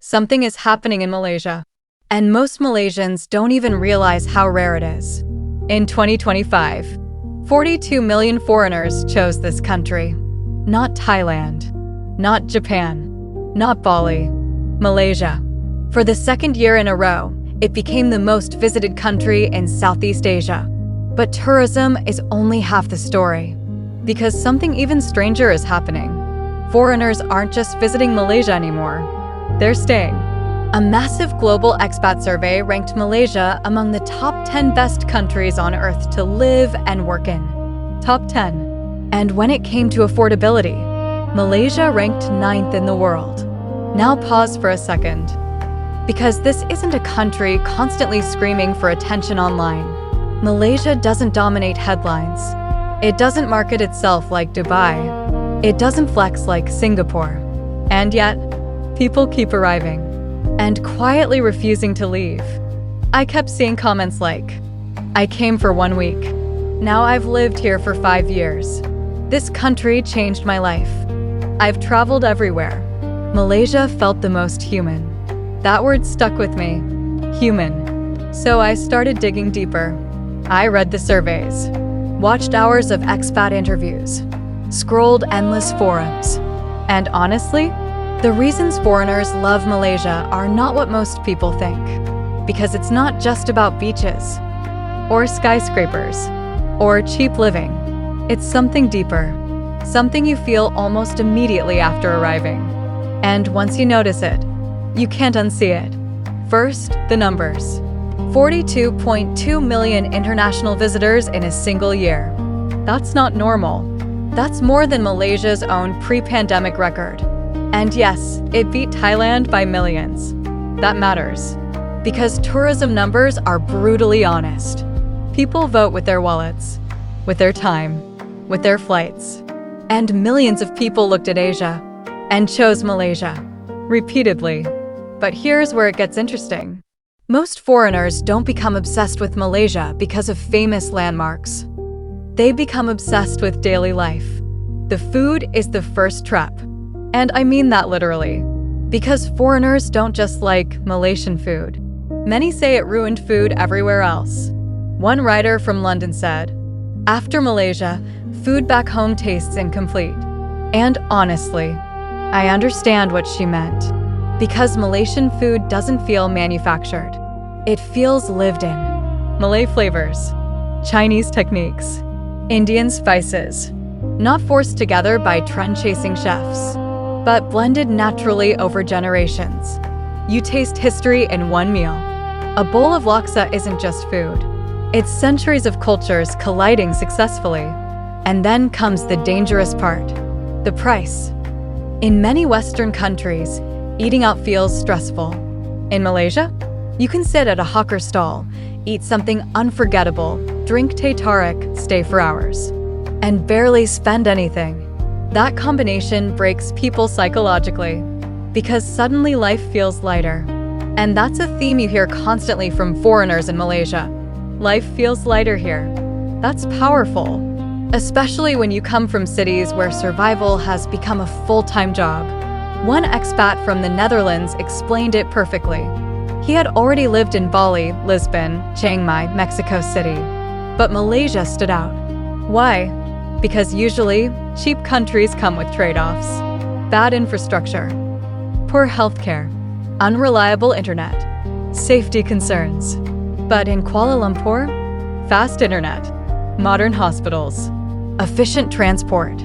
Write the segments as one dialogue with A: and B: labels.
A: Something is happening in Malaysia, and most Malaysians don't even realize how rare it is. In 2025, 42 million foreigners chose this country. Not Thailand, not Japan, not Bali, Malaysia. For the second year in a row, it became the most visited country in Southeast Asia. But tourism is only half the story, because something even stranger is happening. Foreigners aren't just visiting Malaysia anymore, they're staying. A massive global expat survey ranked Malaysia among the top 10 best countries on earth to live and work in. Top 10. And when it came to affordability, Malaysia ranked 9th in the world. Now pause for a second, because this isn't a country constantly screaming for attention online. Malaysia doesn't dominate headlines. It doesn't market itself like Dubai. It doesn't flex like Singapore. And yet, people keep arriving and quietly refusing to leave. I kept seeing comments like, "I came for 1 week. Now I've lived here for 5 years. This country changed my life. I've traveled everywhere." Malaysia felt the most human. That word stuck with me. Human. So I started digging deeper. I read the surveys, watched hours of expat interviews, scrolled endless forums. And honestly, the reasons foreigners love Malaysia are not what most people think. Because it's not just about beaches, or skyscrapers, or cheap living. It's something deeper, something you feel almost immediately after arriving. And once you notice it, you can't unsee it. First, the numbers. 42.2 million international visitors in a single year. That's not normal. That's more than Malaysia's own pre-pandemic record. And yes, it beat Thailand by millions. That matters, because tourism numbers are brutally honest. People vote with their wallets, with their time, with their flights. And millions of people looked at Asia and chose Malaysia, repeatedly. But here's where it gets interesting. Most foreigners don't become obsessed with Malaysia because of famous landmarks. They become obsessed with daily life. The food is the first trap. And I mean that literally. Because foreigners don't just like Malaysian food. Many say it ruined food everywhere else. One writer from London said, "After Malaysia, food back home tastes incomplete." And honestly, I understand what she meant. Because Malaysian food doesn't feel manufactured. It feels lived in. Malay flavors, Chinese techniques, Indian spices, not forced together by trend-chasing chefs, but blended naturally over generations. You taste history in one meal. A bowl of laksa isn't just food. It's centuries of cultures colliding successfully. And then comes the dangerous part, the price. In many Western countries, eating out feels stressful. In Malaysia, you can sit at a hawker stall, eat something unforgettable, drink teh tarik, stay for hours, and barely spend anything. That combination breaks people psychologically, because suddenly life feels lighter. And that's a theme you hear constantly from foreigners in Malaysia. Life feels lighter here. That's powerful, especially when you come from cities where survival has become a full-time job. One expat from the Netherlands explained it perfectly. He had already lived in Bali, Lisbon, Chiang Mai, Mexico City. But Malaysia stood out. Why? Because usually, cheap countries come with trade-offs. Bad infrastructure, poor healthcare, unreliable internet, safety concerns. But in Kuala Lumpur, fast internet, modern hospitals, efficient transport,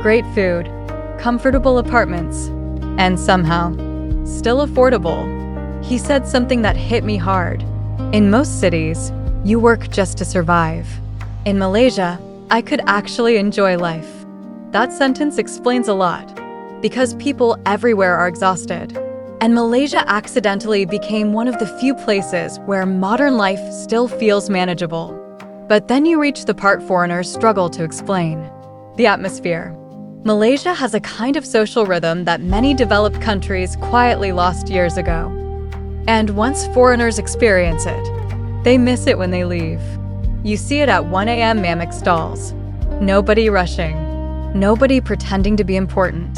A: great food, comfortable apartments, and somehow, still affordable. He said something that hit me hard. In most cities, you work just to survive. In Malaysia, I could actually enjoy life. That sentence explains a lot, because people everywhere are exhausted. And Malaysia accidentally became one of the few places where modern life still feels manageable. But then you reach the part foreigners struggle to explain. The atmosphere. Malaysia has a kind of social rhythm that many developed countries quietly lost years ago. And once foreigners experience it, they miss it when they leave. You see it at 1 a.m. mamak stalls. Nobody rushing. Nobody pretending to be important.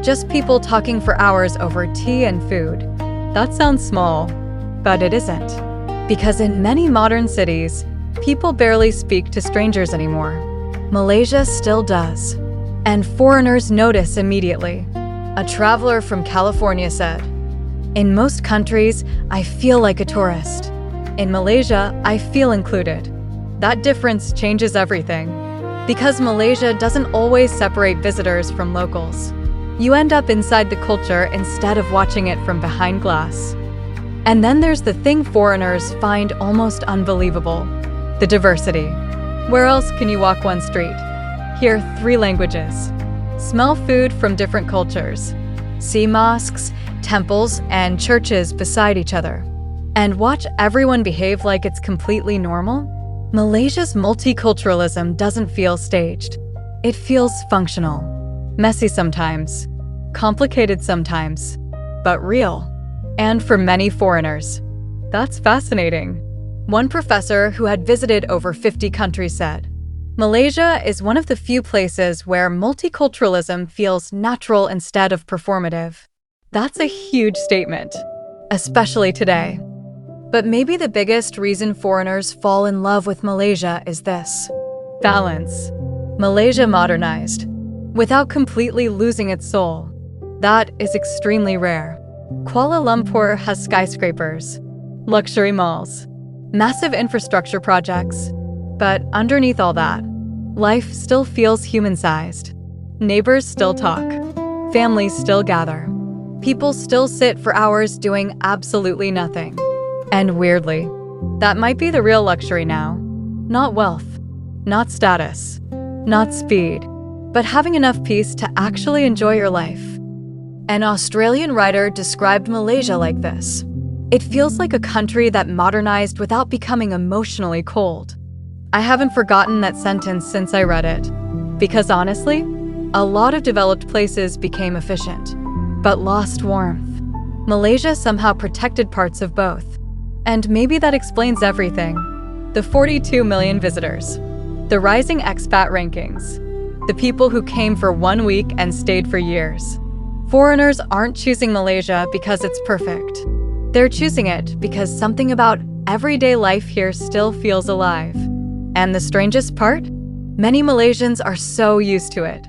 A: Just people talking for hours over tea and food. That sounds small, but it isn't. Because in many modern cities, people barely speak to strangers anymore. Malaysia still does. And foreigners notice immediately. A traveler from California said, "In most countries, I feel like a tourist. In Malaysia, I feel included." That difference changes everything. Because Malaysia doesn't always separate visitors from locals. You end up inside the culture instead of watching it from behind glass. And then there's the thing foreigners find almost unbelievable: the diversity. Where else can you walk one street, hear 3 languages, smell food from different cultures, see mosques, temples, and churches beside each other, and watch everyone behave like it's completely normal? Malaysia's multiculturalism doesn't feel staged. It feels functional. Messy sometimes, complicated sometimes, but real. And for many foreigners, that's fascinating. One professor who had visited over 50 countries said, "Malaysia is one of the few places where multiculturalism feels natural instead of performative." That's a huge statement, especially today. But maybe the biggest reason foreigners fall in love with Malaysia is this: balance. Malaysia modernized, without completely losing its soul. That is extremely rare. Kuala Lumpur has skyscrapers, luxury malls, massive infrastructure projects. But underneath all that, life still feels human-sized. Neighbors still talk. Families still gather. People still sit for hours doing absolutely nothing. And weirdly, that might be the real luxury now. Not wealth, not status, not speed, but having enough peace to actually enjoy your life. An Australian writer described Malaysia like this: "It feels like a country that modernized without becoming emotionally cold." I haven't forgotten that sentence since I read it. Because honestly, a lot of developed places became efficient, but lost warmth. Malaysia somehow protected parts of both. And maybe that explains everything. The 42 million visitors, the rising expat rankings, the people who came for 1 week and stayed for years. Foreigners aren't choosing Malaysia because it's perfect. They're choosing it because something about everyday life here still feels alive. And the strangest part? Many Malaysians are so used to it.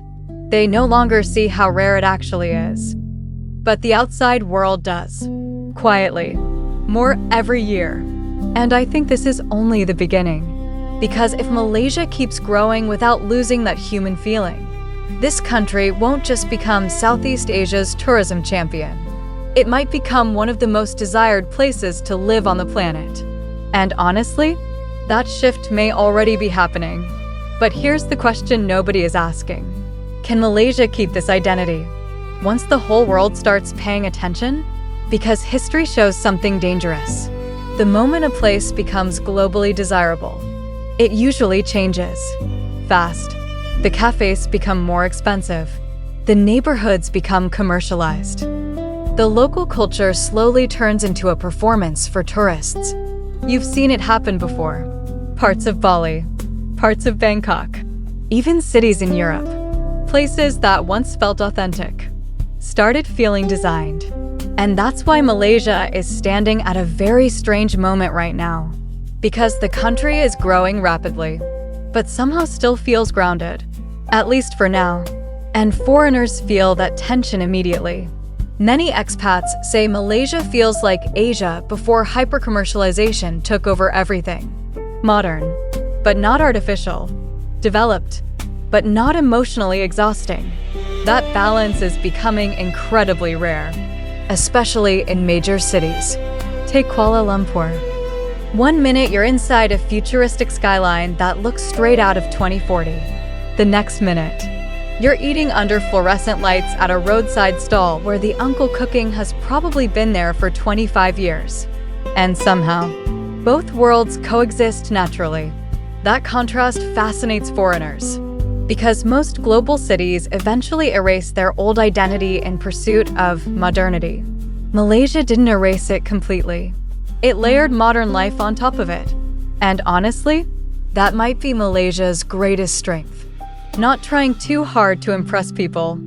A: They no longer see how rare it actually is. But the outside world does. Quietly. More every year. And I think this is only the beginning. Because if Malaysia keeps growing without losing that human feeling, this country won't just become Southeast Asia's tourism champion. It might become one of the most desired places to live on the planet. And honestly, that shift may already be happening. But here's the question nobody is asking. Can Malaysia keep this identity once the whole world starts paying attention? Because history shows something dangerous. The moment a place becomes globally desirable, it usually changes. Fast. The cafes become more expensive. The neighborhoods become commercialized. The local culture slowly turns into a performance for tourists. You've seen it happen before. Parts of Bali, parts of Bangkok, even cities in Europe. Places that once felt authentic started feeling designed. And that's why Malaysia is standing at a very strange moment right now. Because the country is growing rapidly, but somehow still feels grounded, at least for now. And foreigners feel that tension immediately. Many expats say Malaysia feels like Asia before hyper-commercialization took over everything. Modern, but not artificial. Developed, but not emotionally exhausting. That balance is becoming incredibly rare, especially in major cities. Take Kuala Lumpur. 1 minute you're inside a futuristic skyline that looks straight out of 2040. The next minute, you're eating under fluorescent lights at a roadside stall where the uncle cooking has probably been there for 25 years. And somehow, both worlds coexist naturally. That contrast fascinates foreigners, because most global cities eventually erase their old identity in pursuit of modernity. Malaysia didn't erase it completely. It layered modern life on top of it. And honestly, that might be Malaysia's greatest strength. Not trying too hard to impress people.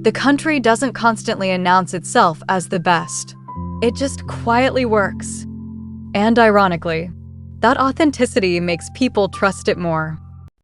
A: The country doesn't constantly announce itself as the best. It just quietly works. And ironically, that authenticity makes people trust it more.